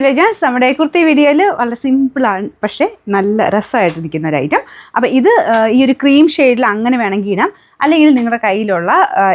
Jazz നമ്മുടെ കുർത്തി വീഡിയോയിൽ വളരെ സിമ്പിളാണ്, പക്ഷേ നല്ല രസമായിട്ടിരിക്കുന്ന ഒരു ഐറ്റം. അപ്പോൾ ഇത് ഈ ഒരു ക്രീം ഷെയ്ഡിൽ അങ്ങനെ വേണമെങ്കിൽ ഇടാം, അല്ലെങ്കിൽ നിങ്ങളുടെ കയ്യിലുള്ള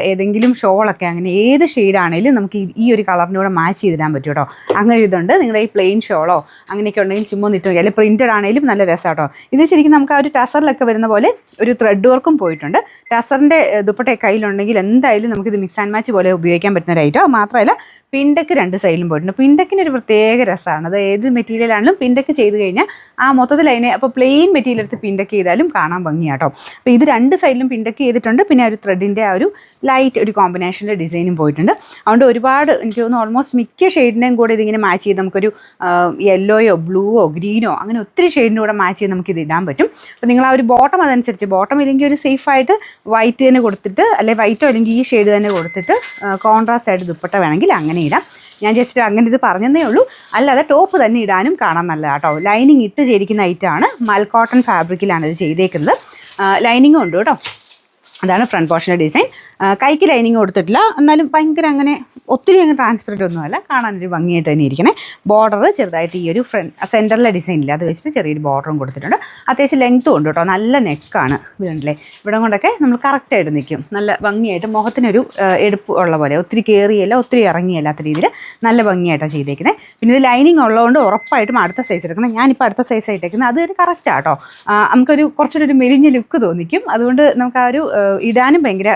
ഏതെങ്കിലും ഷോളൊക്കെ അങ്ങനെ ഏത് ഷെയ്ഡാണെങ്കിലും നമുക്ക് ഈ ഒരു കളറിൻ്റെ കൂടെ മാച്ച് ചെയ്തിടാൻ പറ്റും കേട്ടോ. അങ്ങനെ ഇതുണ്ട്. നിങ്ങളുടെ ഈ പ്ലെയിൻ ഷോളോ അങ്ങനെയൊക്കെ ഉണ്ടെങ്കിൽ ചുമ്മാ നിറ്റ് നോക്കി, അല്ലെങ്കിൽ പ്രിൻറ്റഡ് ആണെങ്കിലും നല്ല രസം കേട്ടോ. ഇത് ശരിക്കും നമുക്ക് ആ ഒരു ടസറിലൊക്കെ വരുന്ന പോലെ ഒരു ത്രെഡ് വർക്കും പോയിട്ടുണ്ട്. ടസറിൻ്റെ ദുപ്പട്ട കയ്യിലുണ്ടെങ്കിൽ എന്തായാലും നമുക്കിത് മിക്സ് ആൻഡ് മാച്ച് പോലെ ഉപയോഗിക്കാൻ പറ്റുന്ന ഒരു ഐറ്റം. മാത്രമല്ല പിൻഡക്ക് രണ്ട് സൈഡിലും പോയിട്ടുണ്ട്. പിൻഡക്കിന് ഒരു പ്രത്യേക രസമാണ്. അത് ഏത് മെറ്റീരിയലാണെങ്കിലും പിൻഡക്ക് ചെയ്ത് കഴിഞ്ഞാൽ ആ മൊത്തത്തിൽ അതിനെ അപ്പോൾ പ്ലെയിൻ മെറ്റീരിയൽ എടുത്ത് പിൻഡക്ക് ചെയ്താലും കാണാൻ ഭംഗിയാട്ടോ. അപ്പോൾ ഇത് രണ്ട് സൈഡിലും പിൻഡക്ക് ചെയ്തിട്ടുണ്ട്. പിന്നെ ആ ഒരു ത്രെഡിൻ്റെ ആ ഒരു ലൈറ്റ് ഒരു കോമ്പിനേഷൻ്റെ ഡിസൈനും പോയിട്ടുണ്ട്. അതുകൊണ്ട് ഒരുപാട് എനിക്ക് തോന്നുന്നു ഓൾമോസ്റ്റ് മിക്ക ഷെയ്ഡിൻ്റെയും കൂടെ ഇതിങ്ങനെ മാച്ച് ചെയ്ത് നമുക്കൊരു യെല്ലോയോ ബ്ലൂവോ ഗ്രീനോ അങ്ങനെ ഒത്തിരി ഷെയ്ഡിൻ്റെ കൂടെ മാച്ച് ചെയ്ത് നമുക്കിത് ഇടാൻ പറ്റും. അപ്പോൾ നിങ്ങൾ ആ ഒരു ബോട്ടം അതനുസരിച്ച്, ബോട്ടം ഇല്ലെങ്കിൽ ഒരു സേഫായിട്ട് വൈറ്റ് തന്നെ കൊടുത്തിട്ട്, അല്ലെങ്കിൽ വൈറ്റോ അല്ലെങ്കിൽ ഈ ഷെയ്ഡ് തന്നെ കൊടുത്തിട്ട് കോൺട്രാസ്റ്റ് ആയിട്ട് ദുപ്പട്ട വേണമെങ്കിൽ അങ്ങനെ ഇടാം. ഞാൻ ജസ്റ്റ് അങ്ങനെ ഇത് പറഞ്ഞതേ ഉള്ളൂ. അല്ലാതെ ടോപ്പ് തന്നെ ഇടാനും കാണാൻ നല്ലതാണ് കേട്ടോ. ലൈനിങ് ഇട്ട് ചേരിക്കുന്ന ഐറ്റമാണ്. മൽ കോട്ടൺ ഫാബ്രിക്കിലാണ് ഇത് ചെയ്തേക്കുന്നത്. ലൈനിങ്ങും ഉണ്ട് കേട്ടോ. അതാണ് ഫ്രണ്ട് പോർഷൻ്റെ ഡിസൈൻ. കൈക്ക് ലൈനിങ് കൊടുത്തിട്ടില്ല, എന്നാലും ഭയങ്കര അങ്ങനെ ഒത്തിരി അങ്ങ് ട്രാൻസ്പെറൻ്റ് ഒന്നുമല്ല, കാണാനൊരു ഭംഗിയായിട്ട് തന്നെ ഇരിക്കണേ. ബോർഡർ ചെറുതായിട്ട് ഈ ഒരു സെൻറ്ററിലെ ഡിസൈനില്ല, അത് വെച്ചിട്ട് ചെറിയൊരു ബോർഡറും കൊടുത്തിട്ടുണ്ട്. അത്യാവശ്യം ലെങ്ത്തും ഉണ്ട് കേട്ടോ. നല്ല നെക്കാണ്. ഇതുണ്ടല്ലേ, ഇവിടെ കൊണ്ടൊക്കെ നമ്മൾ കറക്റ്റായിട്ട് നിൽക്കും. നല്ല ഭംഗിയായിട്ട് മുഖത്തിനൊരു എടുപ്പ് ഉള്ള പോലെ, ഒത്തിരി കയറിയല്ല ഒത്തിരി ഇറങ്ങിയല്ലാത്ത രീതിയിൽ നല്ല ഭംഗിയായിട്ടാണ് ചെയ്തേക്കുന്നത്. പിന്നെ ഇത് ലൈനിങ് ഉള്ളതുകൊണ്ട് ഉറപ്പായിട്ടും അടുത്ത സൈസ് എടുക്കണം. ഞാനിപ്പോൾ അടുത്ത സൈസ് ആയിട്ടേക്കുന്നത് അത് ഒരു കറക്റ്റാണ് കേട്ടോ. നമുക്കൊരു കുറച്ചുകൂടി ഒരു മെലിഞ്ഞ ലുക്ക് തോന്നിക്കും. അതുകൊണ്ട് നമുക്ക് ആ ഒരു ഇടാനും ഭയങ്കര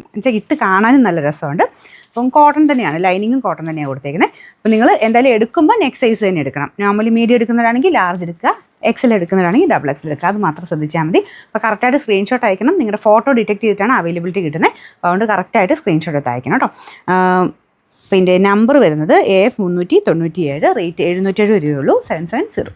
എന്നുവെച്ചാൽ ഇട്ട് കാണാനും നല്ല രസമുണ്ട്. അപ്പം കോട്ടൺ തന്നെയാണ്, ലൈനിങ്ങും കോട്ടൺ തന്നെയാണ് കൊടുത്തേക്കുന്നത്. അപ്പോൾ നിങ്ങൾ എന്തായാലും എടുക്കുമ്പോൾ നെക്സ്റ്റ് സൈസ് തന്നെ എടുക്കണം. നോർമലി മീഡിയം എടുക്കുന്നവരാണെങ്കിൽ ലാർജ് എടുക്കുക, എക്സൽ എടുക്കുന്നവരാണെങ്കിൽ ഡബിൾ എക്സൽ എടുക്കുക. അത് മാത്രം ശ്രദ്ധിച്ചാൽ മതി. അപ്പോൾ കറക്റ്റായിട്ട് സ്ക്രീൻഷോട്ട് അയക്കണം. നിങ്ങളുടെ ഫോട്ടോ ഡിറ്റക്ട് ചെയ്തിട്ടാണ് അവൈലബിലിറ്റി കിട്ടുന്നത്. അതുകൊണ്ട് കറക്റ്റായിട്ട് സ്ക്രീൻഷോട്ട് എടുത്ത് അയക്കണം കേട്ടോ. അപ്പോൾ ഇതിൻ്റെ നമ്പർ വരുന്നത് AF 397, റേറ്റ് 770 രൂപയുള്ളൂ, 770.